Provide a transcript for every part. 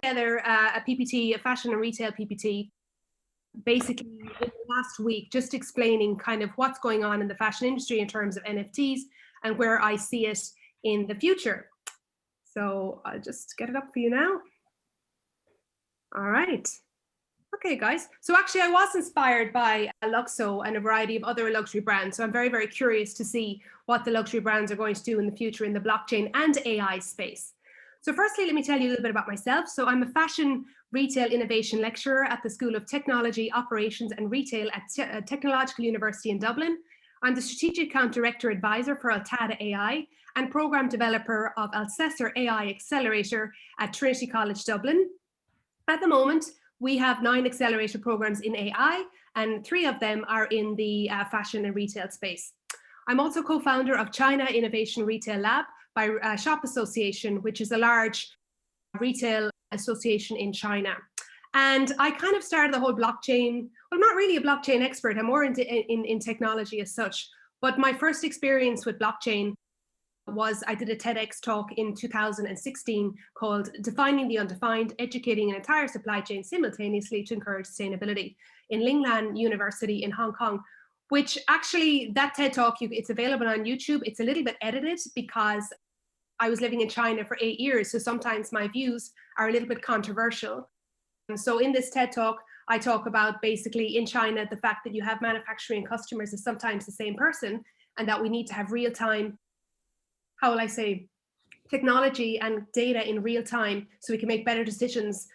together a PPT, a fashion and retail PPT, basically in the last week, just explaining kind of what's going on in the fashion industry in terms of NFTs and where I see it in the future. So I'll just get it up for you now. All right. Okay, guys. So actually, I was inspired by Luxo and a variety of other luxury brands. So I'm very, very curious to see what the luxury brands are going to do in the future in the blockchain and AI space. So firstly, let me tell you a little bit about myself. So I'm a fashion retail innovation lecturer at the School of Technology, Operations and Retail at Technological University in Dublin. I'm the Strategic Account Director Advisor for Altada AI and Program Developer of Alcessor AI Accelerator at Trinity College Dublin. At the moment, we have 9 accelerator programs in AI, and 3 of them are in the fashion and retail space. I'm also co-founder of China Innovation Retail Lab by Shop Association, which is a large retail association in China. And I kind of started the whole blockchain. Well, I'm not really a blockchain expert. I'm more in technology as such. But my first experience with blockchain was I did a TEDx talk in 2016 called Defining the Undefined, Educating an Entire Supply Chain Simultaneously to Encourage Sustainability in Lingnan University in Hong Kong, which actually that TED talk, it's available on YouTube. It's a little bit edited because I was living in China for 8 years. So sometimes my views are a little bit controversial. And so in this TED talk, I talk about basically in China, the fact that you have manufacturing customers is sometimes the same person, and that we need to have real-time, how will I say, technology and data in real time so we can make better decisions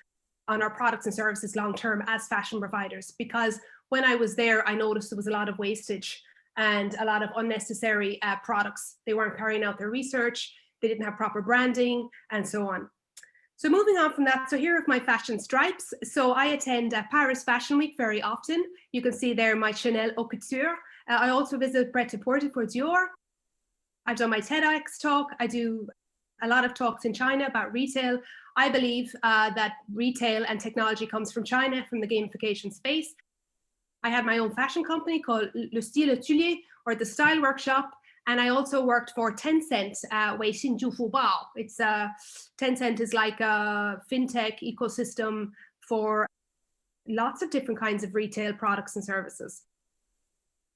on our products and services long-term as fashion providers. Because when I was there, I noticed there was a lot of wastage and a lot of unnecessary products. They weren't carrying out their research, they didn't have proper branding, and so on. So moving on from that, so here are my fashion stripes. So I attend Paris Fashion Week very often. You can see there my Chanel Haute Couture. I also visit Pret-a-Porter for Dior. I've done my TEDx talk. I do a lot of talks in China about retail. I believe that retail and technology comes from China, from the gamification space. I had my own fashion company called Le Style Atelier, or the Style Workshop. And I also worked for Tencent, Weixin Zhufu Bao. It's Tencent is like a fintech ecosystem for lots of different kinds of retail products and services.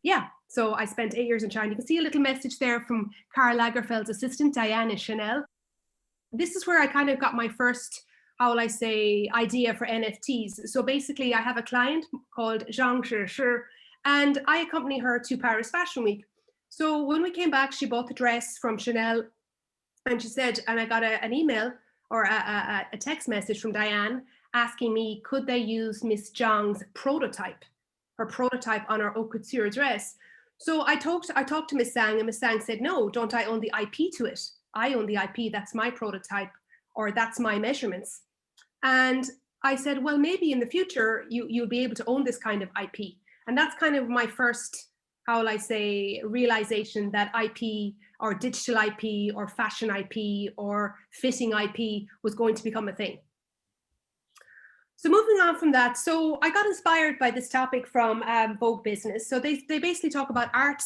Yeah, so I spent 8 years in China. You can see a little message there from Karl Lagerfeld's assistant, Diane in Chanel. This is where I kind of got my first, how will I say, idea for NFTs. So basically I have a client called Zhang Zhishi, and I accompany her to Paris Fashion Week. So when we came back, she bought the dress from Chanel, and she said, and I got an email or a text message from Diane asking me, could they use Miss Zhang's prototype, her prototype on her haute couture dress. So I talked to Miss Zhang, and Miss Zhang said, no, don't I own the IP to it? I own the IP, that's my prototype, or that's my measurements. And I said, well, maybe in the future, you'll be able to own this kind of IP. And that's kind of my first, how will I say, realization that IP or digital IP or fashion IP or fitting IP was going to become a thing. So moving on from that, so I got inspired by this topic from Vogue Business. So they basically talk about art,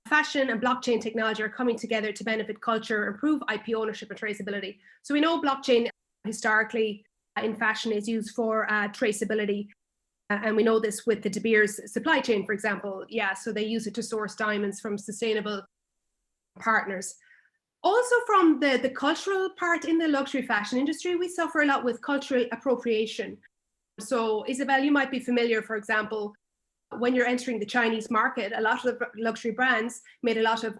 fashion and blockchain technology are coming together to benefit culture, improve IP ownership and traceability. So we know blockchain historically in fashion is used for traceability. And we know this with the De Beers supply chain, for example. Yeah, so they use it to source diamonds from sustainable partners. Also from the cultural part in the luxury fashion industry, we suffer a lot with cultural appropriation. So Isabel, you might be familiar, for example, when you're entering the Chinese market, a lot of the luxury brands made a lot of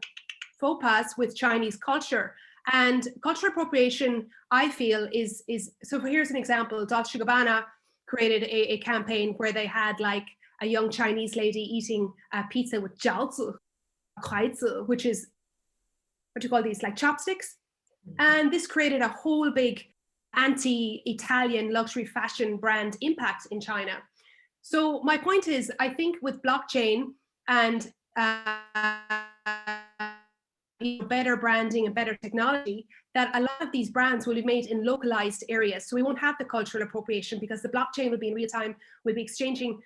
faux pas with Chinese culture. And cultural appropriation, I feel, is so here's an example. Dolce & Gabbana created a campaign where they had like a young Chinese lady eating pizza with jiaozi, which is, what do you call these, like chopsticks? And this created a whole big anti-Italian luxury fashion brand impact in China. So my point is, I think with blockchain and better branding and better technology, that a lot of these brands will be made in localized areas. So we won't have the cultural appropriation because the blockchain will be in real time, we'll be exchanging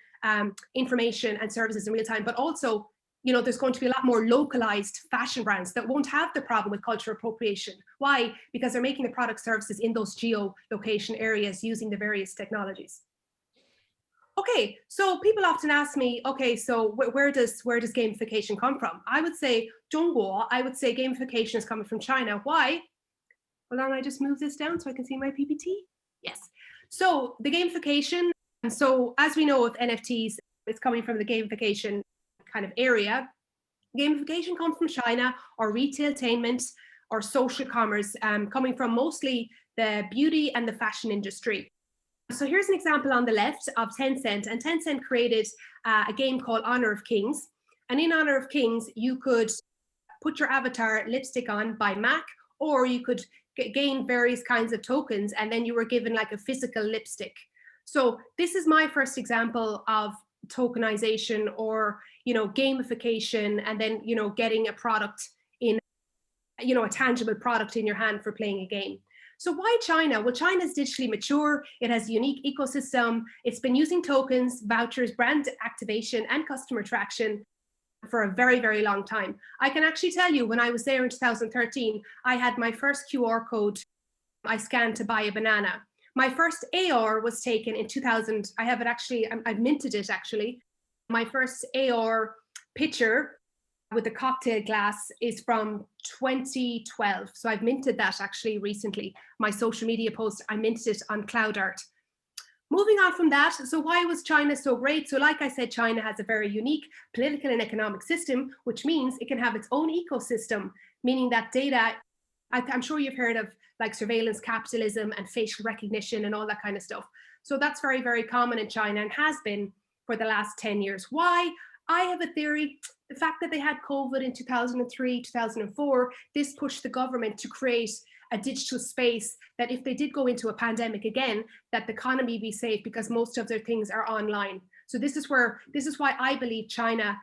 information and services in real time, but also there's going to be a lot more localized fashion brands that won't have the problem with cultural appropriation. Why? Because they're making the product services in those geolocation areas using the various technologies. Okay, so people often ask me, okay, so where does gamification come from? I would say 中国, I would say gamification is coming from China. Why? Hold on, I just move this down so I can see my PPT. Yes. So the gamification, and so as we know with NFTs, it's coming from the gamification kind of area. Gamification comes from China, or retailtainment, or social commerce, coming from mostly the beauty and the fashion industry. So here's an example on the left of Tencent, and Tencent created a game called Honor of Kings. And in Honor of Kings, you could put your avatar lipstick on by MAC, or you could gain various kinds of tokens, and then you were given like a physical lipstick. So this is my first example of tokenization, or gamification, and then getting a product in, a tangible product in your hand for playing a game. So why China? Well, China is digitally mature. It has a unique ecosystem. It's been using tokens, vouchers, brand activation, and customer traction for a very, very long time. I can actually tell you, when I was there in 2013, I had my first QR code I scanned to buy a banana. My first AR was taken in 2000. I have it actually, I've minted it actually. My first AR picture with the cocktail glass is from 2012. So I've minted that actually recently. My social media post, I minted it on Cloud Art. Moving on from that, so why was China so great? So like I said, China has a very unique political and economic system, which means it can have its own ecosystem, meaning that data, I'm sure you've heard of like surveillance capitalism and facial recognition and all that kind of stuff. So that's very, very common in China and has been for the last 10 years. Why? I have a theory. The fact that they had COVID in 2003, 2004, this pushed the government to create a digital space that if they did go into a pandemic again, that the economy be safe, because most of their things are online. So this is why I believe China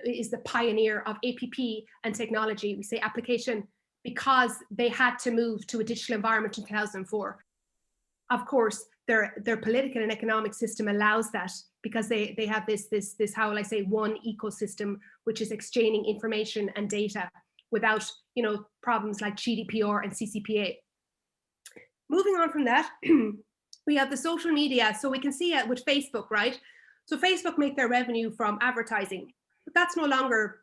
is the pioneer of APP and technology. We say application, because they had to move to a digital environment in 2004. Of course, their political and economic system allows that, because they have this, how will I say, one ecosystem, which is exchanging information and data without problems like GDPR and CCPA. Moving on from that, we have the social media. So we can see it with Facebook, right? So Facebook make their revenue from advertising, but that's no longer,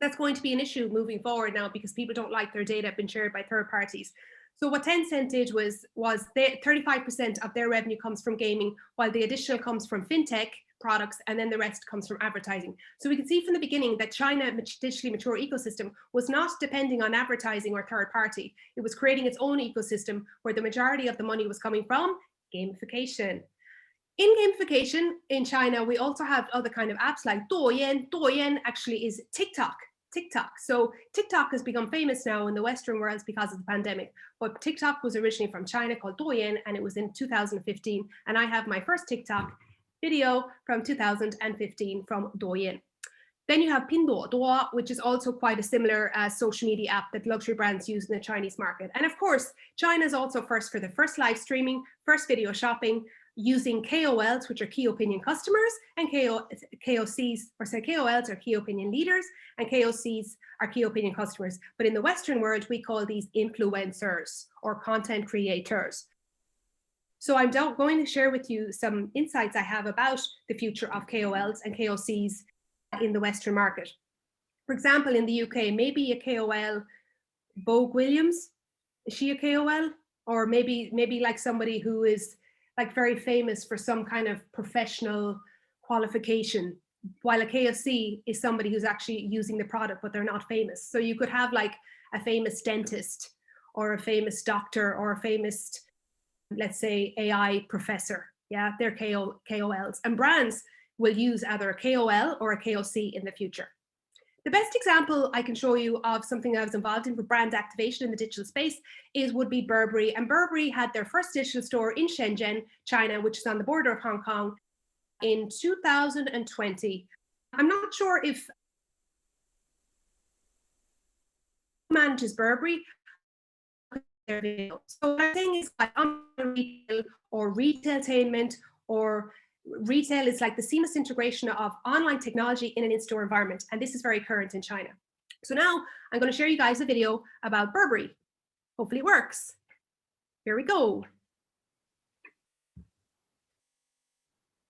that's going to be an issue moving forward now, because people don't like their data being shared by third parties. So what Tencent did was 35% of their revenue comes from gaming, while the additional comes from fintech products, and then the rest comes from advertising. So we can see from the beginning that China, digitally mature ecosystem, was not depending on advertising or third party. It was creating its own ecosystem where the majority of the money was coming from gamification. In gamification in China, we also have other kind of apps like Douyin. Douyin actually is TikTok. So TikTok has become famous now in the Western world because of the pandemic, but TikTok was originally from China, called Douyin, and it was in 2015. And I have my first TikTok video from 2015 from Douyin. Then you have Pinduoduo, which is also quite a similar social media app that luxury brands use in the Chinese market. And of course, China is also first for the first live streaming, first video shopping, using KOLs, which are key opinion customers, and KOCs, or say KOLs are key opinion leaders, and KOCs are key opinion customers. But in the Western world, we call these influencers or content creators. So I'm going to share with you some insights I have about the future of KOLs and KOCs in the Western market. For example, in the UK, maybe a KOL, Vogue Williams, is she a KOL? Or maybe like somebody who is like very famous for some kind of professional qualification, while a KOC is somebody who's actually using the product, but they're not famous. So you could have like a famous dentist, or a famous doctor, or a famous, let's say, AI professor. Yeah, they're KOLs. And brands will use either a KOL or a KOC in the future. The best example I can show you of something I was involved in with brand activation in the digital space would be Burberry. And Burberry had their first digital store in Shenzhen, China, which is on the border of Hong Kong, in 2020. I'm not sure if manages Burberry. So what I'm saying is, like, on retail or retailtainment or retail is like the seamless integration of online technology in an in-store environment. And this is very current in China. So now I'm going to share you guys a video about Burberry. Hopefully it works. Here we go.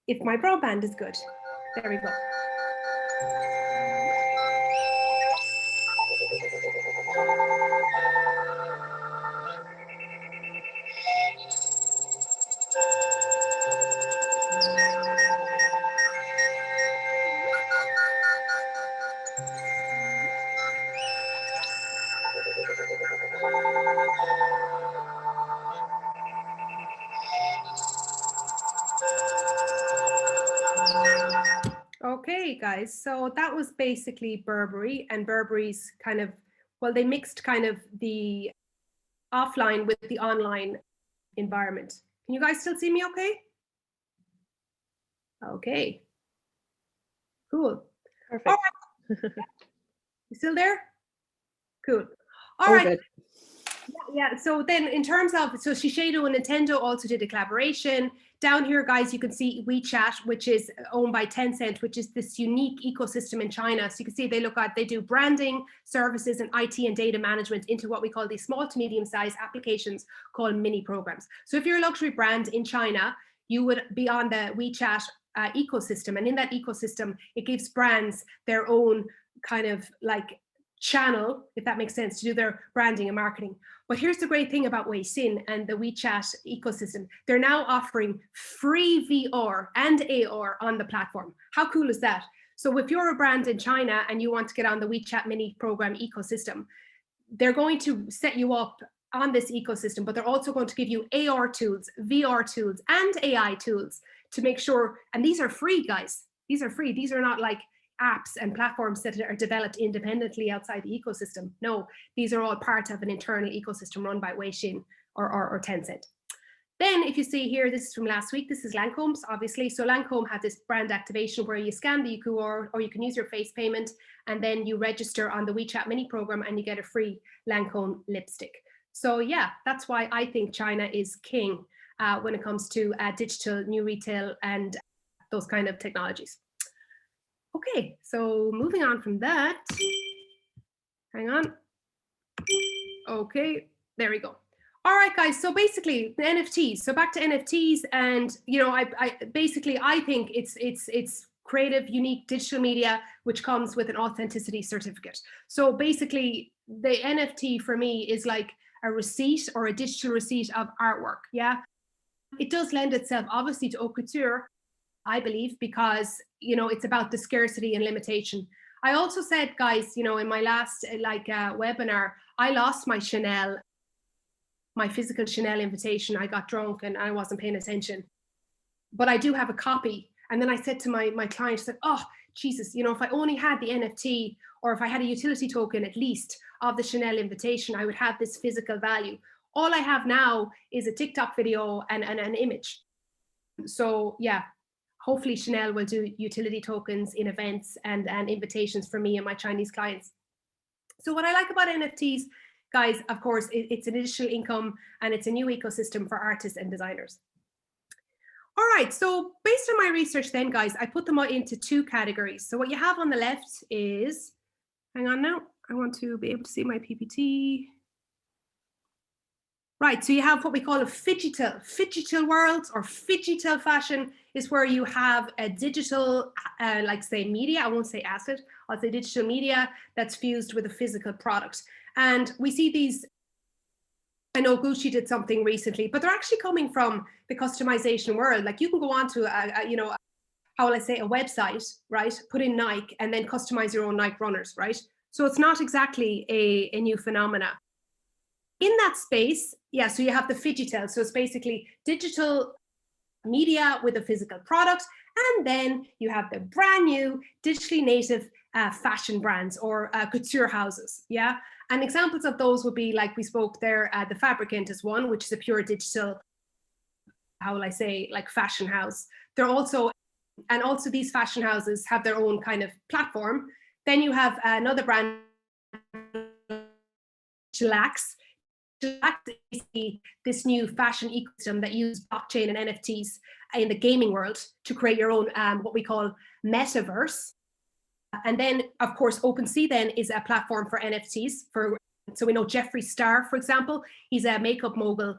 If my broadband is good. There we go. Okay, guys, so that was basically Burberry, and Burberry's kind of, well, they mixed kind of the offline with the online environment. Can you guys still see me okay? Okay, cool. Perfect. All right. You still there? Cool. All right. Good. Yeah, so then in terms of, so Shiseido and Nintendo also did a collaboration. Down here, guys, you can see WeChat, which is owned by Tencent, which is this unique ecosystem in China. So you can see they do branding, services, and IT and data management into what we call these small to medium-sized applications called mini programs. So if you're a luxury brand in China, you would be on the WeChat ecosystem. And in that ecosystem, it gives brands their own kind of like channel, if that makes sense, to do their branding and marketing. But here's the great thing about Weixin and the WeChat ecosystem. They're now offering free VR and AR on the platform. How cool is that? So if you're a brand in China and you want to get on the WeChat mini program ecosystem, they're going to set you up on this ecosystem, but they're also going to give you AR tools, VR tools, and AI tools to make sure, and these are free, guys. These are free. These are not like apps and platforms that are developed independently outside the ecosystem. No, these are all part of an internal ecosystem run by Weixin or Tencent. Then if you see here, this is from last week, this is Lancome's, obviously. So Lancome had this brand activation where you scan the QR or you can use your face payment, and then you register on the WeChat mini program and you get a free Lancome lipstick. So yeah, that's why I think China is king when it comes to digital, new retail, and those kind of technologies. Okay, so moving on from that, hang on. Okay, there we go. All right, guys, so basically the NFTs. So back to NFTs, and you know, I think it's creative, unique digital media, which comes with an authenticity certificate. So basically the NFT for me is like a receipt or a digital receipt of artwork, yeah? It does lend itself obviously to haute couture, I believe, because, you know, it's about the scarcity and limitation. I also said, guys, you know, in my last webinar, I lost my Chanel, my physical Chanel invitation. I got drunk and I wasn't paying attention, but I do have a copy. And then I said to my client, I said, oh, Jesus, you know, if I only had the NFT or if I had a utility token at least of the Chanel invitation, I would have this physical value. All I have now is a TikTok video and an image. So yeah, hopefully Chanel will do utility tokens in events and invitations for me and my Chinese clients. So what I like about NFTs, guys, of course, it's an additional income and it's a new ecosystem for artists and designers. All right, so based on my research then, guys, I put them all into two categories. So what you have on the left is, hang on now, I want to be able to see my PPT. Right, so you have what we call a phygital world, or phygital fashion is where you have a digital, like say media, I won't say asset, I'll say digital media that's fused with a physical product. And we see these, I know Gucci did something recently, but they're actually coming from the customization world. Like you can go on to, how will I say, a website, right? Put in Nike and then customize your own Nike runners, right? So it's not exactly a new phenomena. In that space, yeah, so you have the phygital. So it's basically digital media with a physical product. And then you have the brand new digitally native fashion brands or couture houses, yeah? And examples of those would be, like we spoke there, the Fabricant is one, which is a pure digital, how will I say, like fashion house. They're also, and also these fashion houses have their own kind of platform. Then you have another brand, Chillax. this new fashion ecosystem that uses blockchain and NFTs in the gaming world to create your own what we call metaverse. And then, of course, OpenSea then is a platform for NFTs. So we know Jeffree Star, for example, he's a makeup mogul.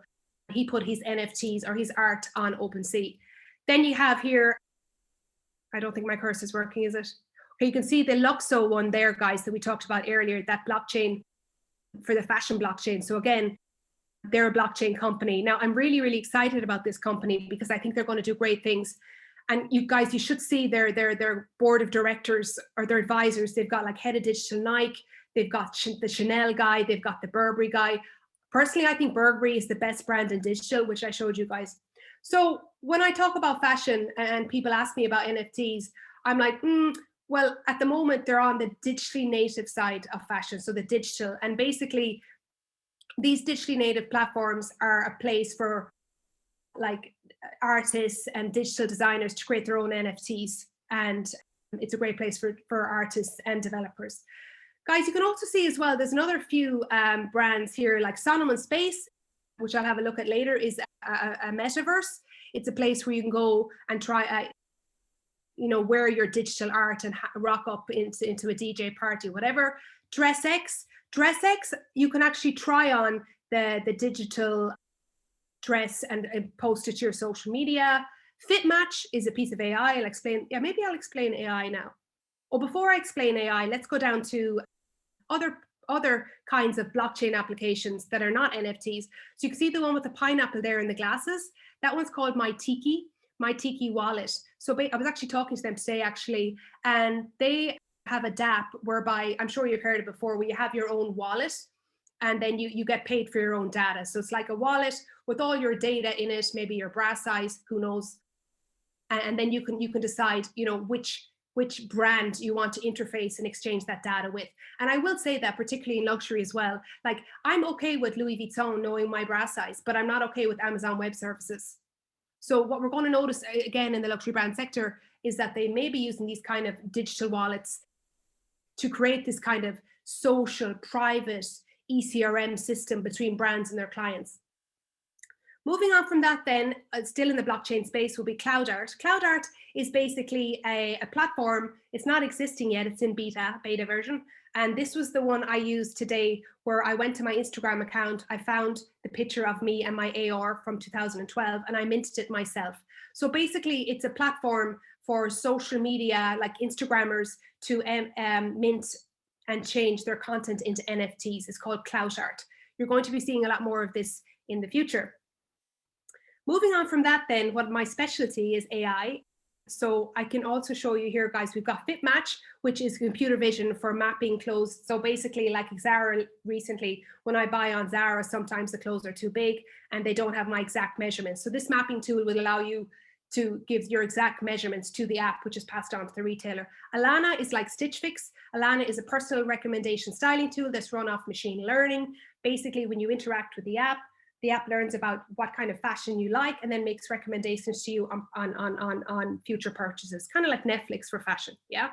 He put his NFTs or his art on OpenSea. Then you have here, I don't think my cursor is working, is it? Okay, you can see the Luxo one there, guys, that we talked about earlier, that blockchain for the fashion blockchain. So again, they're a blockchain company. Now, I'm really, really excited about this company because I think they're going to do great things. And you guys, you should see their board of directors or their advisors. They've got like head of digital Nike, they've got the Chanel guy, they've got the Burberry guy. Personally, I think Burberry is the best brand in digital, which I showed you guys. So when I talk about fashion and people ask me about NFTs, I'm like, well, at the moment, they're on the digitally native side of fashion, so the digital. And basically, these digitally native platforms are a place for like artists and digital designers to create their own NFTs. And it's a great place for artists and developers. Guys, you can also see as well, there's another few brands here, like Solomon Space, which I'll have a look at later, is a metaverse. It's a place where you can go and try wear your digital art and rock up into a DJ party, whatever. DressX, you can actually try on the digital dress and post it to your social media. FitMatch is a piece of AI. I'll explain. Yeah, maybe I'll explain AI now. Or before I explain AI, let's go down to other kinds of blockchain applications that are not NFTs. So you can see the one with the pineapple there in the glasses. That one's called MyTiki wallet. So I was actually talking to them today, actually, and they have a DApp whereby, I'm sure you've heard it before, where you have your own wallet and then you get paid for your own data. So it's like a wallet with all your data in it, maybe your bra size, who knows. And then you can decide, which brand you want to interface and exchange that data with. And I will say that particularly in luxury as well, like I'm okay with Louis Vuitton knowing my bra size, but I'm not okay with Amazon Web Services. So what we're going to notice again in the luxury brand sector is that they may be using these kind of digital wallets to create this kind of social, private ECRM system between brands and their clients. Moving on from that then, still in the blockchain space, will be CloudArt. CloudArt is basically a platform. It's not existing yet. It's in beta version. And this was the one I used today where I went to my Instagram account. I found the picture of me and my AR from 2012 and I minted it myself. So basically it's a platform for social media like Instagrammers to mint and change their content into NFTs. It's called CloudArt. You're going to be seeing a lot more of this in the future. Moving on from that then, what my specialty is AI. So I can also show you here, guys, we've got FitMatch, which is computer vision for mapping clothes. So basically like Zara recently, when I buy on Zara, sometimes the clothes are too big and they don't have my exact measurements. So this mapping tool will allow you to give your exact measurements to the app, which is passed on to the retailer. Alana is like Stitch Fix. Alana is a personal recommendation styling tool that's run off machine learning. Basically, when you interact with the app learns about what kind of fashion you like and then makes recommendations to you on future purchases, kind of like Netflix for fashion, yeah?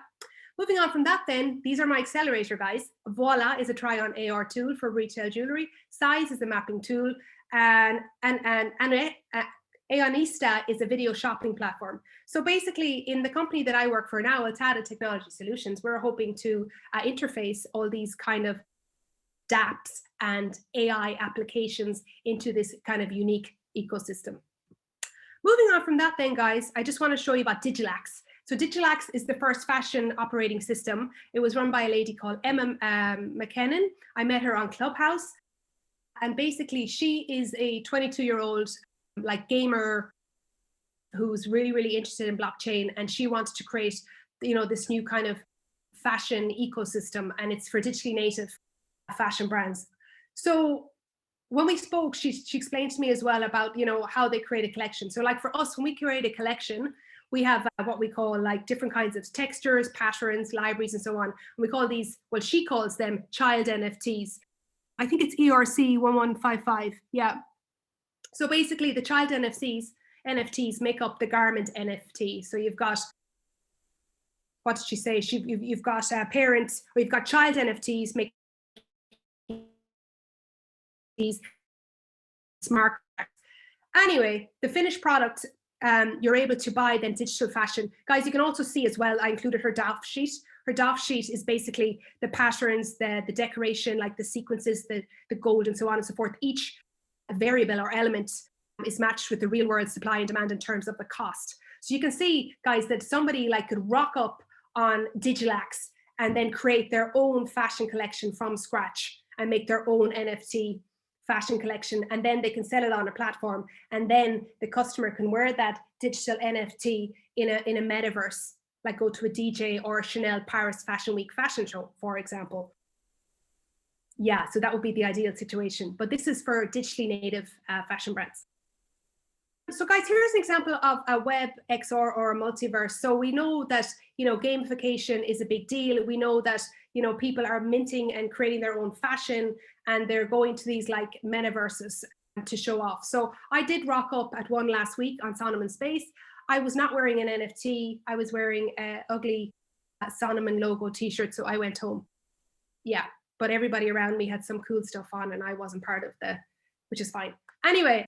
Moving on from that then, these are my accelerator guys. Voila is a try-on AR tool for retail jewelry. Size is a mapping tool. And Aonista is a video shopping platform. So basically in the company that I work for now, Altada Technology Solutions, we're hoping to interface all these kind of dApps and AI applications into this kind of unique ecosystem. Moving on from that then, guys, I just want to show you about Digilax. So Digilax is the first fashion operating system. It was run by a lady called Emma McKinnon. I met her on Clubhouse. And basically she is a 22-year-old like gamer who's really, really interested in blockchain. And she wants to create, this new kind of fashion ecosystem, and it's for digitally native fashion brands. So when we spoke, she explained to me as well about, how they create a collection. So like for us, when we create a collection, we have what we call like different kinds of textures, patterns, libraries, and so on. And we call these, well, she calls them child NFTs. I think it's ERC 1155. Yeah. So basically the child NFTs make up the garment NFT. So you've got, what did she say? You've got parents, or you've got child NFTs make smart. Anyway, the finished product, you're able to buy then digital fashion. Guys, you can also see as well, I included her DAF sheet. Her DAF sheet is basically the patterns, the decoration, like the sequences, the gold and so on and so forth. Each variable or element is matched with the real world supply and demand in terms of the cost. So you can see, guys, that somebody like could rock up on Digilax and then create their own fashion collection from scratch and make their own NFT fashion collection, and then they can sell it on a platform, and then the customer can wear that digital NFT in a metaverse, like go to a DJ or a Chanel Paris Fashion Week fashion show, for example. Yeah, so that would be the ideal situation, but this is for digitally native fashion brands. So guys, here's an example of a web XR or a multiverse. So we know that, you know, gamification is a big deal. We know that, you know, people are minting and creating their own fashion, and they're going to these like metaverses to show off. So I did rock up at one last week on Sonoman Space. I was not wearing an NFT. I was wearing an ugly Sonoman logo t-shirt. So I went home. Yeah, but everybody around me had some cool stuff on and I wasn't part of which is fine. Anyway,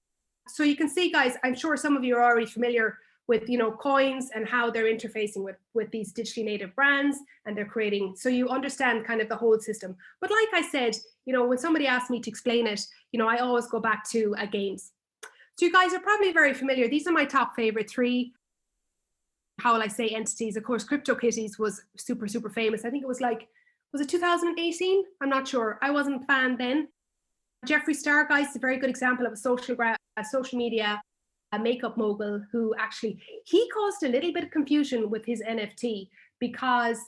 so you can see, guys, I'm sure some of you are already familiar with, you know, coins and how they're interfacing with these digitally native brands, and they're creating, so you understand kind of the whole system. But like I said, you know, when somebody asks me to explain it, you know, I always go back to games. So you guys are probably very familiar. These are my top favorite three, how will I say, entities. Of course, CryptoKitties was super, super famous. I think it was like, was it 2018? I'm not sure. I wasn't a fan then. Jeffree Star, guys, is a very good example of a social media makeup mogul who actually, he caused a little bit of confusion with his NFT because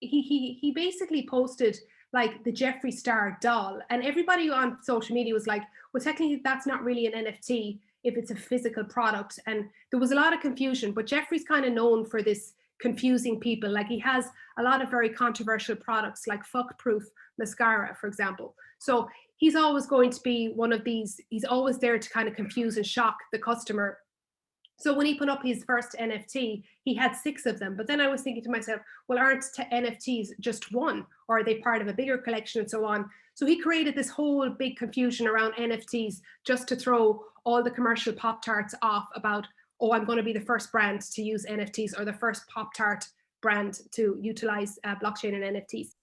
he basically posted like the Jeffree Star doll, and everybody on social media was like, well, technically that's not really an NFT if it's a physical product. And there was a lot of confusion, but Jeffree's kind of known for this confusing people. Like he has a lot of very controversial products like fuck proof mascara, for example. So he's always going to be one of these, he's always there to kind of confuse and shock the customer. So when he put up his first NFT, he had 6 of them. But then I was thinking to myself, well, aren't NFTs just one? Or are they part of a bigger collection and so on? So he created this whole big confusion around NFTs just to throw all the commercial Pop-Tarts off about, oh, I'm going to be the first brand to use NFTs, or the first Pop-Tart brand to utilize blockchain and NFTs.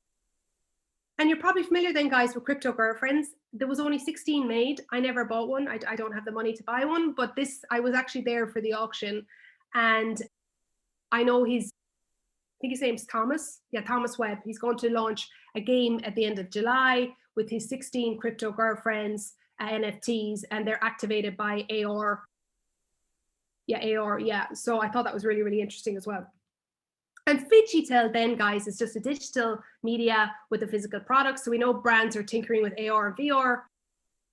And you're probably familiar then, guys, with Crypto Girlfriends. There was only 16 made. I never bought one. I don't have the money to buy one, but I was actually there for the auction. And I know I think his name's Thomas. Yeah, Thomas Webb. He's going to launch a game at the end of July with his 16 Crypto Girlfriends NFTs, and they're activated by AR. Yeah, AR, yeah. So I thought that was really, really interesting as well. And Phygitel then, guys, is just a digital media with a physical product. So we know brands are tinkering with AR and VR.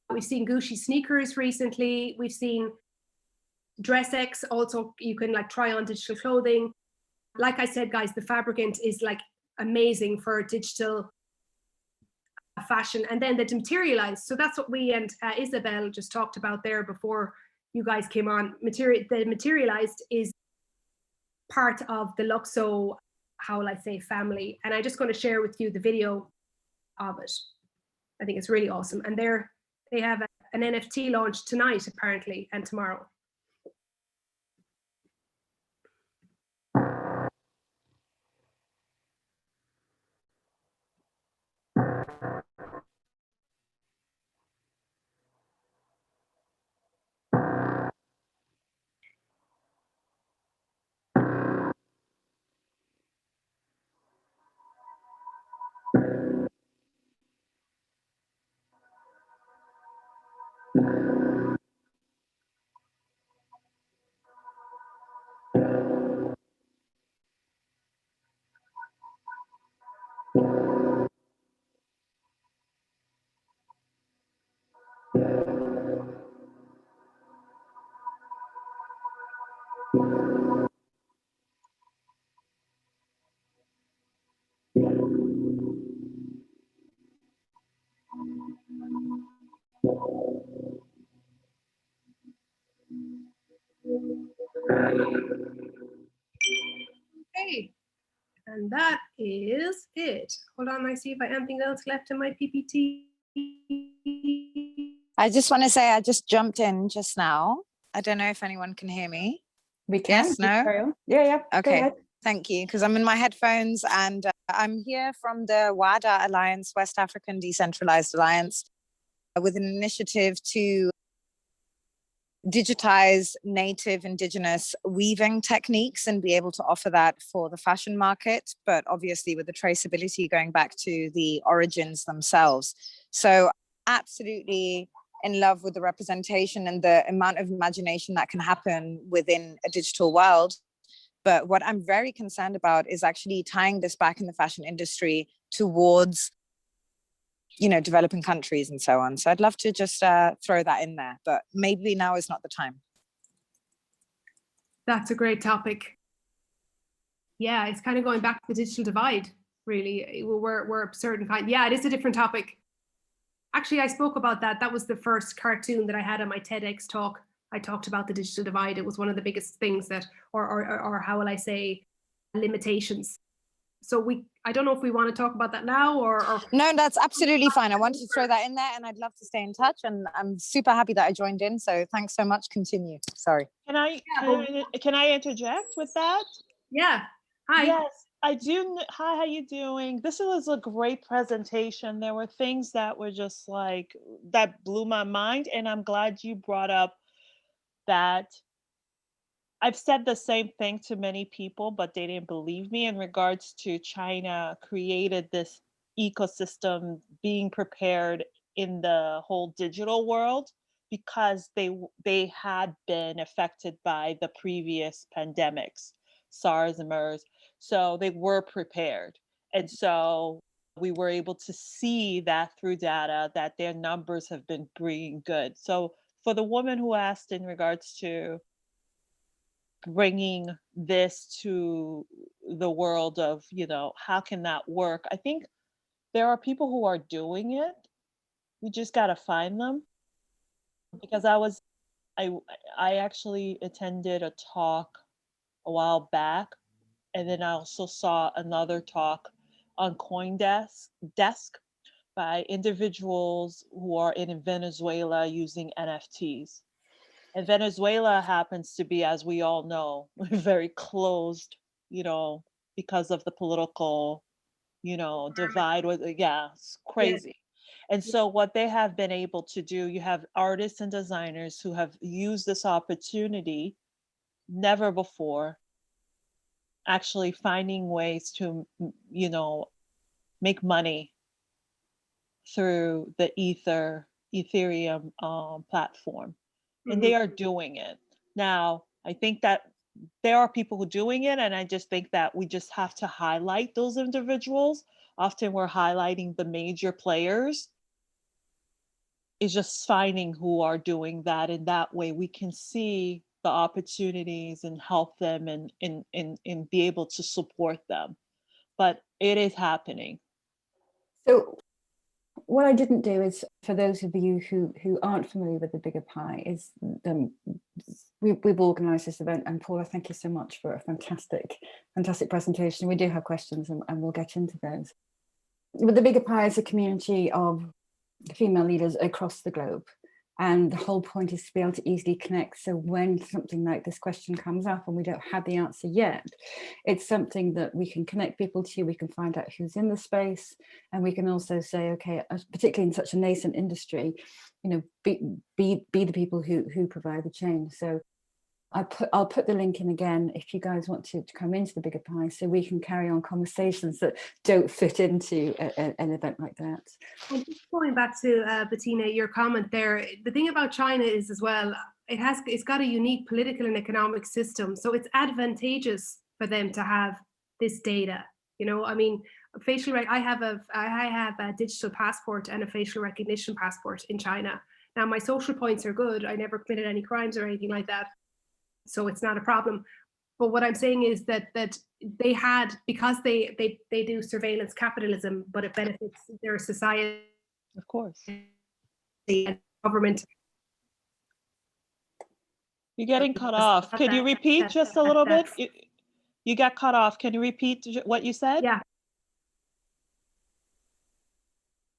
We've seen Gucci sneakers recently. We've seen DressX. Also, you can like try on digital clothing. Like I said, guys, the Fabricant is like amazing for digital fashion. And then the Dematerialized. So that's what we and Isabel just talked about there before you guys came on. The Materialized is part of the Luxo, how will I say, family. And I'm just going to share with you the video of it. I think it's really awesome. And they have an NFT launch tonight, apparently, and tomorrow. Okay, and that is it. Hold on, I see if I have anything else left in my PPT. I just want to say I just jumped in just now. I don't know if anyone can hear me. We can. Yes, no? Yeah. Okay, thank you. Because I'm in my headphones and I'm here from the WADA Alliance, West African Decentralized Alliance, with an initiative to digitize native indigenous weaving techniques and be able to offer that for the fashion market, but obviously with the traceability going back to the origins themselves. So absolutely in love with the representation and the amount of imagination that can happen within a digital world. But what I'm very concerned about is actually tying this back in the fashion industry towards, you know, developing countries and so on. So I'd love to just throw that in there, but maybe now is not the time. That's a great topic. Yeah, it's kind of going back to the digital divide, really. We're a certain kind. Yeah, it is a different topic. Actually, I spoke about that. That was the first cartoon that I had on my TEDx talk. I talked about the digital divide. It was one of the biggest things that, or how will I say, limitations. So I don't know if we want to talk about that now or... No, that's absolutely fine. I wanted to throw that in there and I'd love to stay in touch, and I'm super happy that I joined in. So thanks so much. Continue. Sorry. Can I interject with that? Yeah. Hi. Yes, I do. Hi, how you doing? This was a great presentation. There were things that were just like, that blew my mind. And I'm glad you brought up that. I've said the same thing to many people, but they didn't believe me in regards to China created this ecosystem being prepared in the whole digital world because they had been affected by the previous pandemics, SARS and MERS. So they were prepared. And so we were able to see that through data that their numbers have been pretty good. So for the woman who asked in regards to bringing this to the world of, you know, how can that work? I think there are people who are doing it. We just got to find them. Because I actually attended a talk a while back, and then I also saw another talk on CoinDesk by individuals who are in Venezuela using NFTs. And Venezuela happens to be, as we all know, very closed, you know, because of the political, you know, divide with, it's crazy. And so what they have been able to do, you have artists and designers who have used this opportunity, never before, actually finding ways to, you know, make money through the Ethereum platform. And they are doing it. Now, I think that there are people who are doing it, and I just think that we just have to highlight those individuals. Often we're highlighting the major players. It's just finding who are doing that, and that way we can see the opportunities and help them and be able to support them. But it is happening. So what I didn't do is, for those of you who aren't familiar with the Bigger Pie, is we've organised this event, and Paula, thank you so much for a fantastic presentation. We do have questions and we'll get into those. But the Bigger Pie is a community of female leaders across the globe, and the whole point is to be able to easily connect. So when something like this question comes up and we don't have the answer yet, it's something that we can connect people to. We can find out who's in the space, and we can also say, okay, particularly in such a nascent industry, you know, be the people who provide the change. So I'll put the link in again if you guys want to come into the Bigger Pie, so we can carry on conversations that don't fit into an event like that. And just going back to Bettina, your comment there, the thing about China is as well, it's got a unique political and economic system, so it's advantageous for them to have this data. You know, I mean, I have a digital passport and a facial recognition passport in China. Now my social points are good. I never committed any crimes or anything like that, so it's not a problem. But what I'm saying is that they had, because they do surveillance capitalism, but it benefits their society. Of course. The government. You're getting cut off. Could you repeat just a little bit? You got cut off. Can you repeat what you said? Yeah.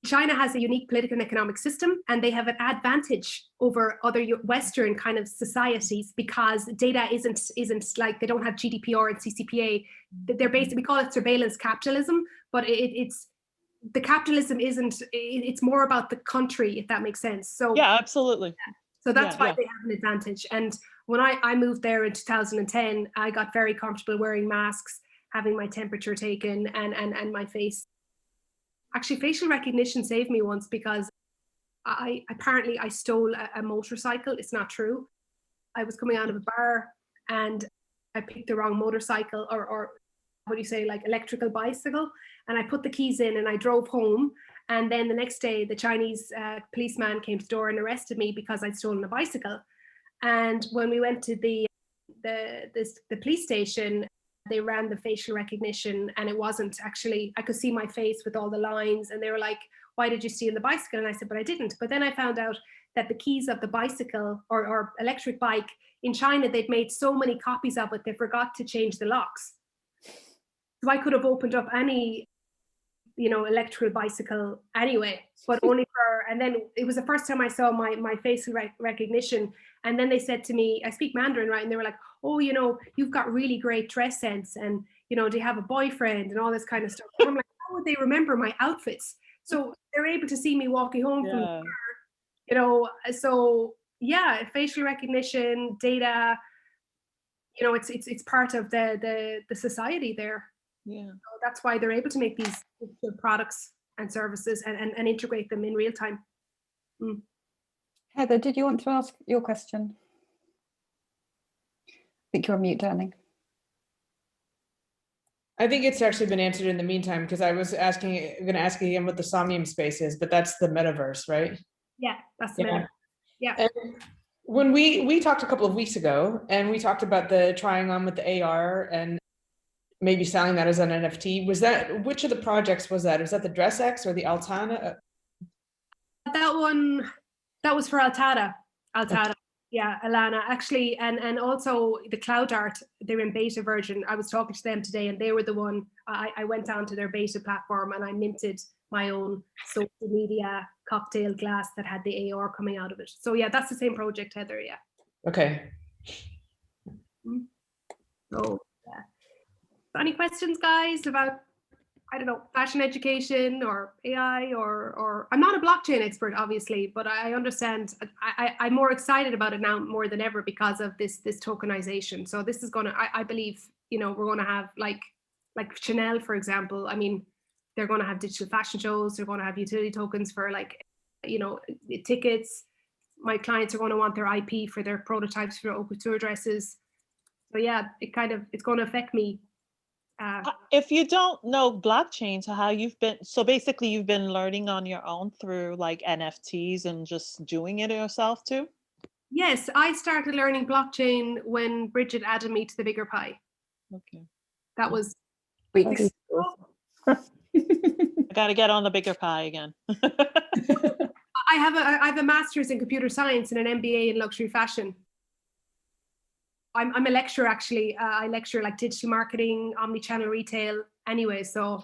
China has a unique political and economic system, and they have an advantage over other Western kind of societies because data isn't like, they don't have GDPR and CCPA. They're basically, we call it surveillance capitalism, but it's the capitalism isn't. It's more about the country, if that makes sense. So yeah, absolutely. So that's why they have an advantage. And when I moved there in 2010, I got very comfortable wearing masks, having my temperature taken, and my face. Actually, facial recognition saved me once because I stole a motorcycle. It's not true. I was coming out of a bar and I picked the wrong motorcycle, or what do you say, like electrical bicycle, and I put the keys in and I drove home. And then the next day, the Chinese policeman came to the door and arrested me because I'd stolen a bicycle. And when we went to the police station, they ran the facial recognition, and it wasn't actually, I could see my face with all the lines, and they were like, why did you steal the bicycle? And I said, but I didn't. But then I found out that the keys of the bicycle or electric bike in China, they'd made so many copies of it, they forgot to change the locks. So I could have opened up any, electrical bicycle anyway, but only and then it was the first time I saw my facial recognition. And then they said to me, I speak Mandarin, right? And they were like, oh, you've got really great dress sense, and, do you have a boyfriend and all this kind of stuff. And I'm like, how would they remember my outfits? So they're able to see me walking home from there, so yeah, facial recognition, data, it's part of the society there. Yeah. So that's why they're able to make these products and services and integrate them in real time. Heather, did you want to ask your question? I think you're on mute, darling. I think it's actually been answered in the meantime, because I was going to ask again what the Somnium space is, but that's the metaverse, right? Yeah, that's the metaverse. Yeah. And when we talked a couple of weeks ago, and we talked about the trying on with the AR and maybe selling that as an NFT, which of the projects was that? Was that the DressX or the Altada? That was for Altada. Okay. Yeah, Alana, actually, and also the cloud art, they're in beta version. I was talking to them today, and they were the one, I went onto their beta platform and I minted my own social media cocktail glass that had the AR coming out of it. So yeah, that's the same project, Heather, yeah. Okay. So yeah. Any questions, guys, about, I don't know, fashion education or AI or I'm not a blockchain expert, obviously, but I understand. I'm more excited about it now more than ever because of this tokenization. So this is gonna, I believe, we're gonna have like Chanel, for example. I mean, they're gonna have digital fashion shows. They're gonna have utility tokens for tickets. My clients are gonna want their IP for their prototypes for open tour dresses. So yeah, it's gonna affect me. If you don't know blockchain, so basically you've been learning on your own through like NFTs and just doing it yourself too? Yes, I started learning blockchain when Bridget added me to the Bigger Pie. Okay. That was weeks ago. I got to get on the Bigger Pie again. I have a master's in computer science and an MBA in luxury fashion. I'm a lecturer, actually. I lecture like digital marketing, omni-channel retail anyway. So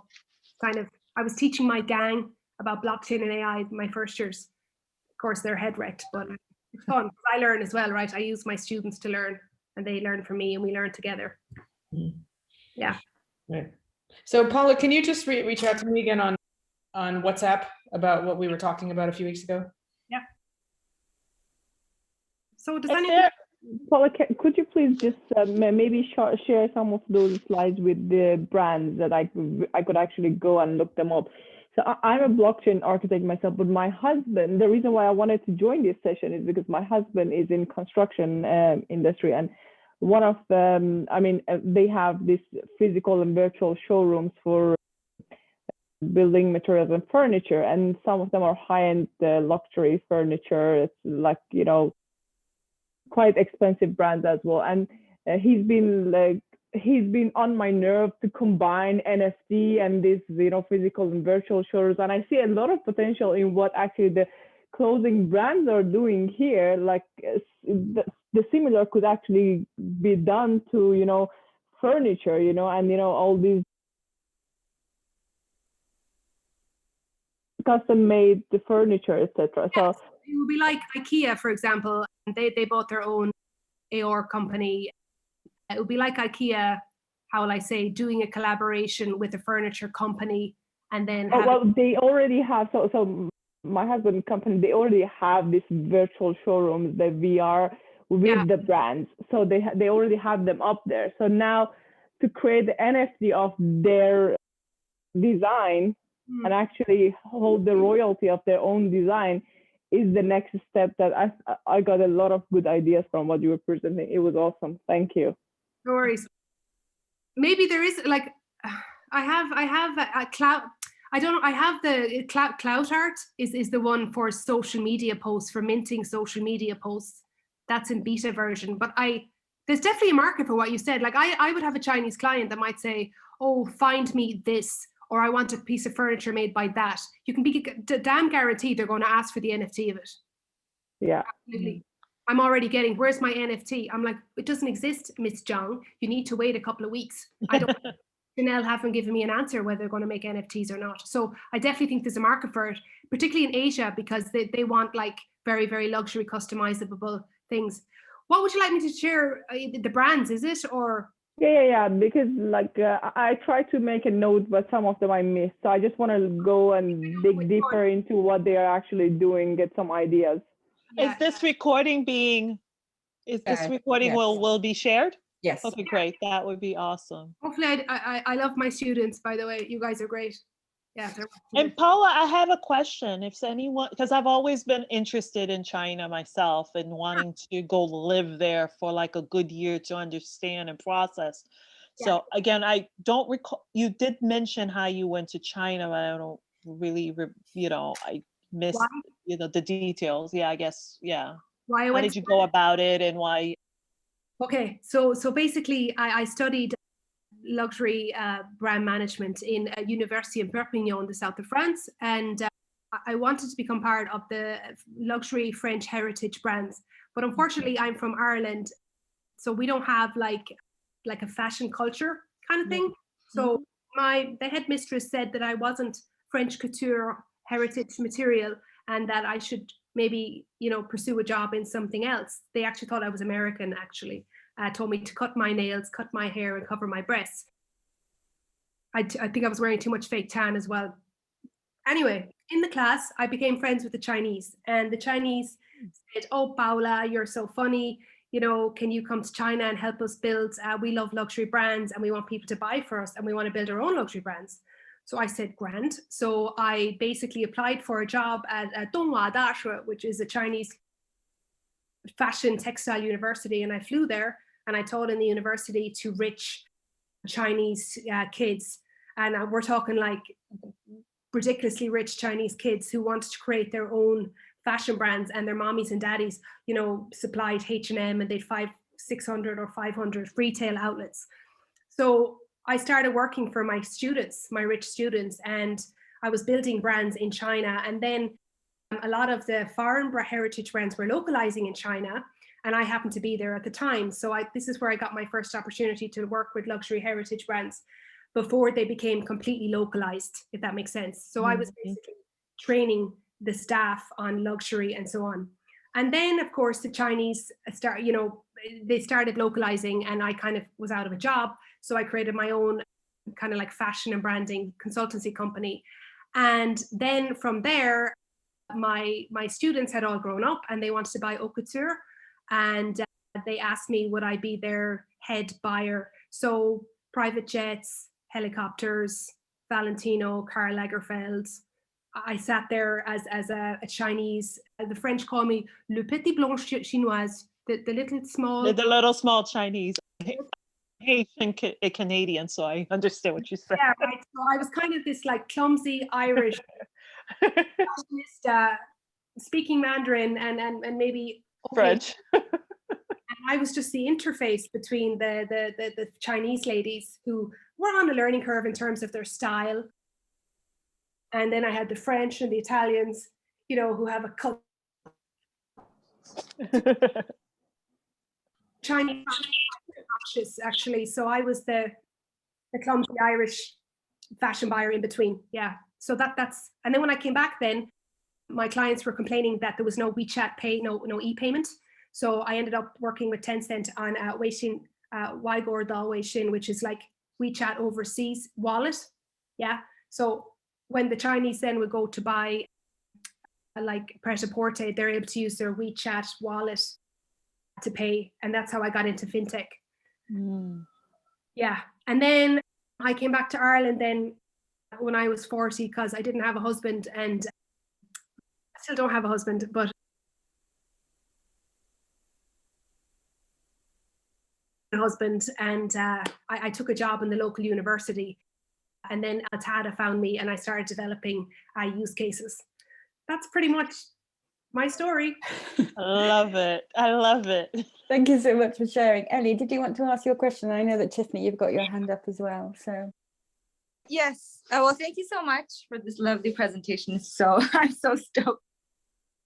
I was teaching my gang about blockchain and AI my first years. Of course, they're head wrecked, but it's fun. I learn as well, right? I use my students to learn, and they learn from me, and we learn together. Yeah. Right. So Paula, can you just reach out to me again on WhatsApp about what we were talking about a few weeks ago? Yeah. So does anyone... Paula, could you please just maybe share some of those slides with the brands that I could actually go and look them up? So I'm a blockchain architect myself, but my husband, the reason why I wanted to join this session is because my husband is in construction industry, and one of them, they have this physical and virtual showrooms for building materials and furniture, and some of them are high-end luxury furniture. It's like, quite expensive brands as well. And he's been on my nerve to combine NFT and this, physical and virtual showrooms. And I see a lot of potential in what actually the clothing brands are doing here. Like the similar could actually be done to, furniture, and, all these custom made the furniture, etc. So it would be like IKEA, for example. They bought their own AR company. It would be like IKEA, how will I say, doing a collaboration with a furniture company, and then they already have. So my husband's company, they already have this virtual showrooms, the VR with the brands. So they already have them up there. So now to create the NFT of their design and actually hold the royalty of their own design is the next step that I got a lot of good ideas from what you were presenting. It was awesome. Thank you. No worries. Maybe there is like, I have a cloud. I don't know. I have the cloud art is the one for social media posts, for minting social media posts. That's in beta version, but there's definitely a market for what you said. Like I would have a Chinese client that might say, oh, find me this, or I want a piece of furniture made by that. You can be damn guaranteed they're going to ask for the NFT of it. Yeah. Absolutely. I'm already getting, where's my NFT? I'm like, it doesn't exist, Miss Zhang. You need to wait a couple of weeks. I don't, Chanel haven't given me an answer whether they're going to make NFTs or not. So I definitely think there's a market for it, particularly in Asia, because they want like very, very luxury customizable things. What would you like me to share? The brands, is it, or? Yeah, because like I try to make a note, but some of them I missed. So I just want to go and dig deeper into what they are actually doing, get some ideas. Yeah. Is this recording will be shared? Yes. Okay, great. That would be awesome. Hopefully, I love my students, by the way. You guys are great. Yeah. And Paula, I have a question. If anyone, because I've always been interested in China myself and wanting to go live there for like a good year to understand and process. So again, I don't recall, you did mention how you went to China, but I don't really, I missed, the details. Yeah, I guess, yeah. How did you go about it and why? Okay, so basically I studied luxury brand management in a university in Perpignan in the south of France, and I wanted to become part of the luxury French heritage brands, but unfortunately I'm from Ireland, so we don't have like a fashion culture kind of thing. So the headmistress said that I wasn't French couture heritage material and that I should maybe pursue a job in something else. They actually thought I was American, actually. Told me to cut my nails, cut my hair, and cover my breasts. I think I was wearing too much fake tan as well. Anyway, in the class, I became friends with the Chinese, and the Chinese said, oh, Paula, you're so funny. Can you come to China and help us build? We love luxury brands and we want people to buy for us and we want to build our own luxury brands. So I said, grand. So I basically applied for a job at Donghua Dashi, which is a Chinese fashion textile university. And I flew there and I taught in the university to rich Chinese kids. And we're talking like ridiculously rich Chinese kids who wanted to create their own fashion brands, and their mommies and daddies, supplied H&M, and they'd 600 or 500 retail outlets. So I started working for my students, my rich students, and I was building brands in China. And then a lot of the foreign heritage brands were localizing in China, and I happened to be there at the time. So this is where I got my first opportunity to work with luxury heritage brands before they became completely localized, if that makes sense. So I was basically training the staff on luxury and so on. And then of course the Chinese they started localizing, and I kind of was out of a job. So I created my own kind of like fashion and branding consultancy company. And then from there, my students had all grown up and they wanted to buy haute couture, and they asked me would I be their head buyer. So private jets, helicopters, Valentino, Karl Lagerfeld. I sat there as a Chinese, the French call me le petit blanc chinoise, the little small Chinese. Haitian Canadian, so I understand what you said. Yeah, right. So I was kind of this like clumsy Irish speaking Mandarin and maybe French. And I was just the interface between the Chinese ladies who were on a learning curve in terms of their style. And then I had the French and the Italians, who have a cult. Chinese actually. So I was the clumsy Irish fashion buyer in between. Yeah. So that's, and then when I came back then, my clients were complaining that there was no WeChat Pay, no e-payment. So I ended up working with Tencent on Weixin, Waigor Da Weixin, which is like WeChat overseas wallet. Yeah. So when the Chinese then would go to buy like Pret-a-Porter, they're able to use their WeChat wallet to pay. And that's how I got into fintech. Yeah. And then I came back to Ireland then when I was 40 because I didn't have a husband, and I still don't have a husband, but a husband, and I took a job in the local university, and then Altada found me and I started developing use cases. That's pretty much my story. I love it. I love it. Thank you so much for sharing. Ellie, did you want to ask your question? I know that Tiffany, you've got your hand up as well. So yes. Well, thank you so much for this lovely presentation. So I'm so stoked.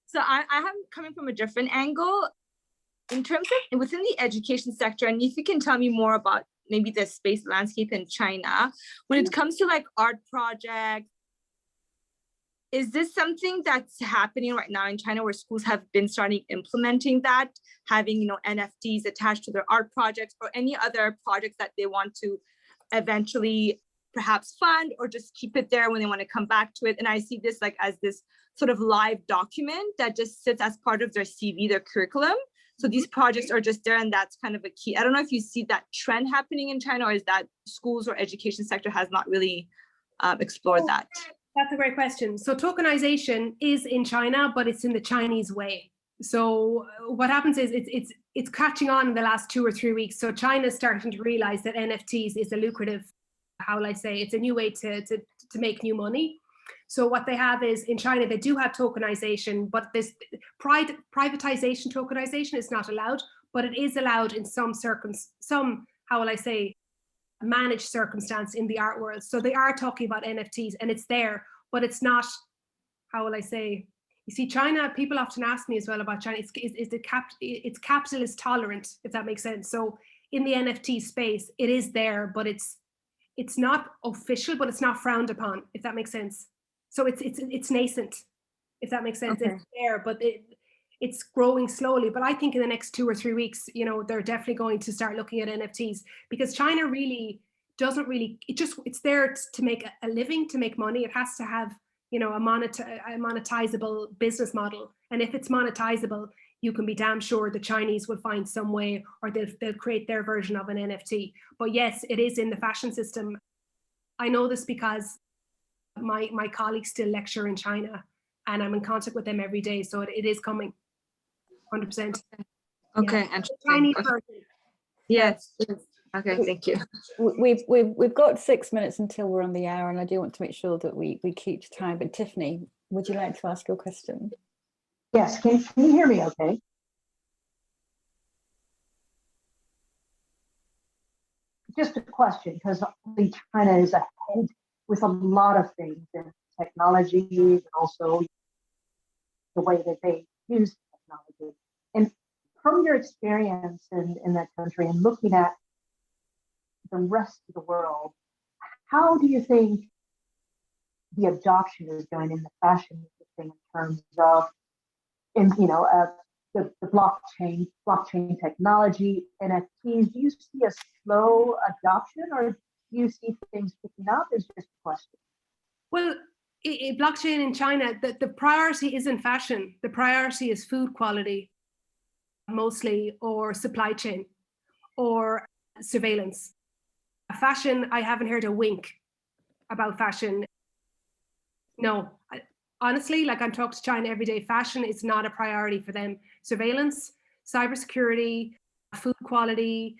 So I have coming from a different angle in terms of within the education sector, and if you can tell me more about maybe the space landscape in China, when it comes to like art projects, is this something that's happening right now in China where schools have been starting implementing that, having, NFTs attached to their art projects or any other projects that they want to eventually perhaps fund or just keep it there when they want to come back to it? And I see this like as this sort of live document that just sits as part of their CV, their curriculum. So these projects are just there, and that's kind of a key. I don't know if you see that trend happening in China, or is that schools or education sector has not really explored that? That's a great question. So tokenization is in China, but it's in the Chinese way. So what happens is it's catching on in the last 2 or 3 weeks. So China's starting to realize that NFTs is a lucrative, how will I say, it's a new way to make new money. So what they have is in China, they do have tokenization, but this privatization tokenization is not allowed, but it is allowed in some, how will I say, managed circumstance in the art world. So they are talking about NFTs and it's there, but it's not, how will I say, you see, China, people often ask me as well about China, it's capitalist tolerant, if that makes sense. So in the NFT space, it is there, but it's not official, but it's not frowned upon, if that makes sense. So it's nascent, if that makes sense. Okay. It's there, but it's growing slowly. But I think in the next 2 or 3 weeks, they're definitely going to start looking at NFTs, because China really doesn't really, it's there to make a living, to make money. It has to have, a monetizable business model. And if it's monetizable, you can be damn sure the Chinese will find some way, or they'll create their version of an NFT. But yes, it is in the fashion system. I know this because my colleagues still lecture in China, and I'm in contact with them every day. So it is coming, 100%. Okay, yeah. Chinese version. Yes. Okay, thank you. We've got 6 minutes until we're on the hour, and I do want to make sure that we keep to time. But Tiffany, would you like to ask your question? Yes, can you hear me okay? Just a question, because China is ahead with a lot of things in technology and also the way that they use technology. And from your experience in that country and looking at the rest of the world, how do you think the adoption is going in the fashion industry in terms of, the blockchain technology, NFTs? Do you see a slow adoption, or do you see things picking up? Is just a question. Well, blockchain in China, the priority isn't fashion. The priority is food quality, mostly, or supply chain, or surveillance. Fashion, I haven't heard a wink about fashion. No, honestly, like I'm talking to China every day, fashion is not a priority for them. Surveillance, cybersecurity, food quality,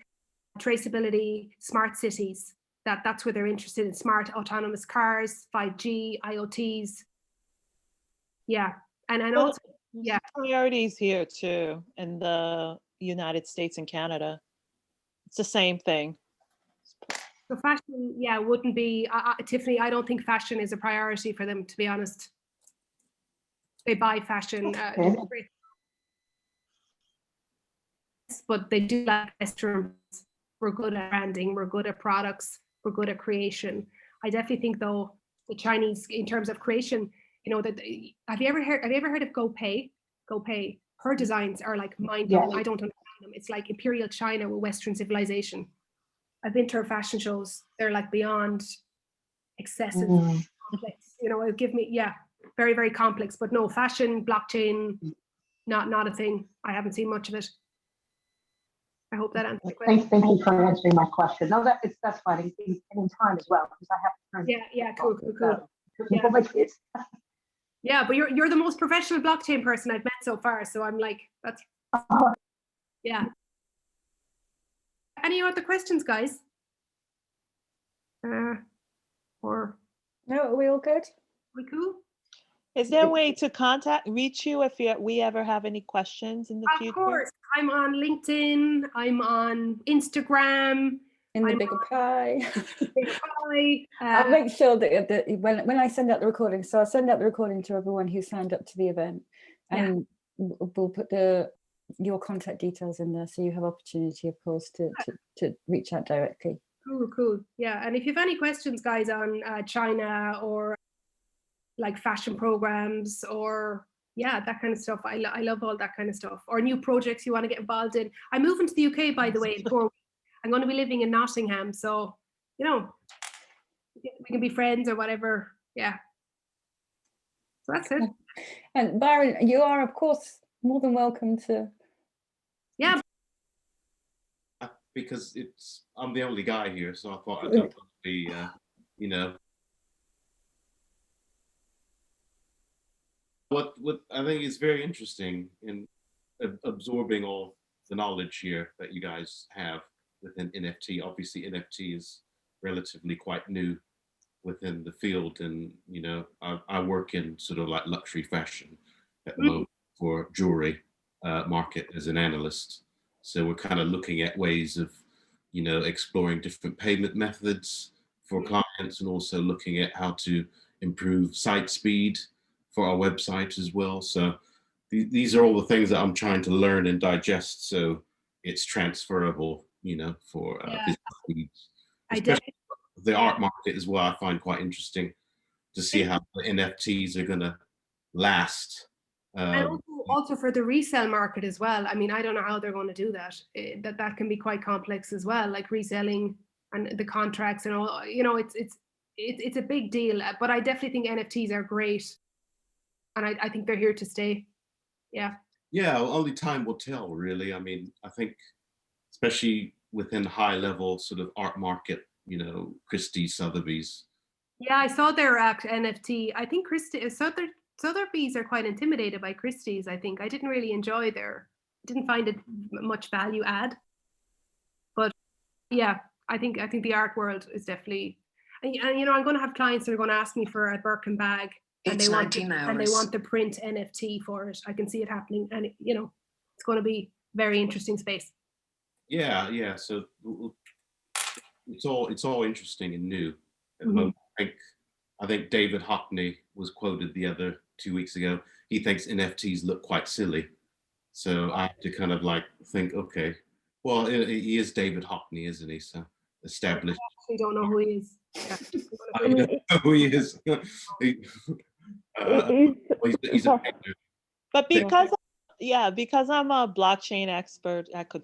traceability, smart cities. That's where they're interested in: smart autonomous cars, 5G, IoTs. Yeah, and also, yeah, priorities here too in the United States and Canada. It's the same thing. So fashion, yeah, wouldn't be, Tiffany, I don't think fashion is a priority for them, to be honest. They buy fashion, but they do like Western. We're good at branding, we're good at products, we're good at creation. I definitely think though, the Chinese in terms of creation. You know, that have you ever heard of GoPay? GoPay. Her designs are like mind blowing. Yes. I don't understand them. It's like imperial China with Western civilization. I've been to her fashion shows. They're like beyond excessive, complex. You know, it give me very, very complex. But no, fashion, blockchain, not a thing. I haven't seen much of it. I hope that answers the question. Thank you for answering my question. No, that's fine. And in time as well, because I have to turn. Yeah, cool. Yeah. My kids. Yeah, but you're the most professional blockchain person I've met so far. So I'm like, that's yeah. Any other questions, guys? Or No, are we all good? we cool? Is there a way to reach you if we ever have any questions in the future? Of course. I'm on LinkedIn. I'm on Instagram. In the I'm bigger pie. Bigger Pie. I'll make sure that when I send out the recording, so I'll send out the recording to everyone who signed up to the event, and we'll put your contact details in there, so you have opportunity, of course, to reach out directly. Cool. Yeah, and if you have any questions, guys, on China or like fashion programs or that kind of stuff, I love all that kind of stuff. Or new projects you want to get involved in. I'm moving to the UK, by the way, in 4 weeks. I'm going to be living in Nottingham, so you know, we can be friends or whatever. Yeah. So that's it. And Byron, you are, of course, more than welcome to. Yeah. Because I'm the only guy here, so I thought I'd definitely, you know. What I think is very interesting in absorbing all the knowledge here that you guys have within NFT. Obviously, NFT is relatively quite new within the field, and you know, I work in sort of like luxury fashion at the moment for jewelry market as an analyst. So we're kind of looking at ways of, you know, exploring different payment methods for clients, and also looking at how to improve site speed for our website as well. So these are all the things that I'm trying to learn and digest, so it's transferable, you know, for business needs. Especially the art market as well, I find quite interesting to see how the NFTs are going to last. And also for the resale market as well. I mean, I don't know how they're going to do that. That can be quite complex as well, like reselling and the contracts and all. You know, it's a big deal. But I definitely think NFTs are great, and I think they're here to stay. Yeah. Yeah, only time will tell, really. I mean, I think especially within high level sort of art market, you know, Christie's, Sotheby's. Yeah, I saw their NFT. I think Sotheby's are quite intimidated by Christie's. I think I didn't really enjoy didn't find it much value add. But yeah, I think the art world is definitely, and you know, I'm going to have clients that are going to ask me for a Birkin bag, and they want the print NFT for it. I can see it happening, and you know, it's going to be very interesting space. Yeah. So it's all interesting and new at the moment. I think David Hockney was quoted 2 weeks ago. He thinks NFTs look quite silly. So I have to kind of like think, okay, well, he is David Hockney, isn't he? So established. I actually don't know who he is. Yeah. I don't know who he is. He's a painter. But because I'm a blockchain expert, I could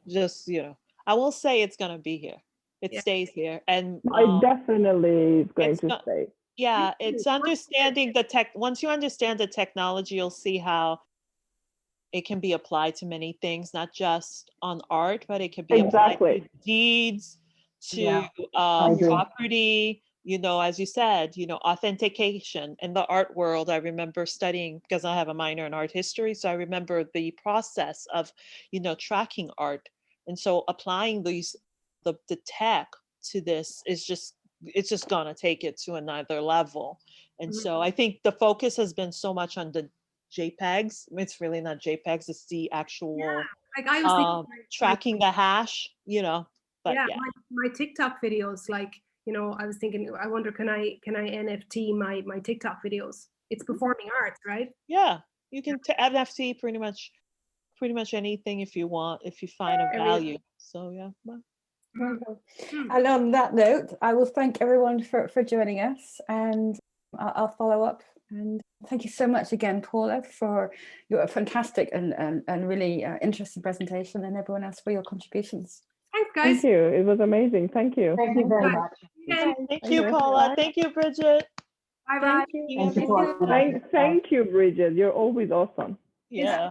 just, you know, I will say it's going to be here. It stays here. And it definitely is going to stay. Yeah, it's understanding the tech. Once you understand the technology, you'll see how it can be applied to many things, not just on art, but it can be applied to deeds, to property, you know, as you said, you know, authentication. In the art world, I remember studying, because I have a minor in art history, so I remember the process of, you know, tracking art. And so applying the tech to this is just, it's just gonna take it to another level. And so I think the focus has been so much on the JPEGs. It's really not JPEGs, it's the actual like I was thinking, tracking the hash, you know. But my TikTok videos, like, you know, I was thinking, I wonder, can I NFT my TikTok videos? It's performing arts, right? Yeah, you can NFT pretty much anything if you want, if you find a value. So yeah. Well. Wonderful. And on that note, I will thank everyone for joining us, and I'll follow up. And thank you so much again, Paula, for your fantastic and really interesting presentation, and everyone else for your contributions. Thanks, guys. Thank you. It was amazing. Thank you. Thank you very much. Thank you, Paula. Thank you, Bridget. Bye-bye. Thank you, Paula. Thank you, Bridget. You're always awesome. Yeah.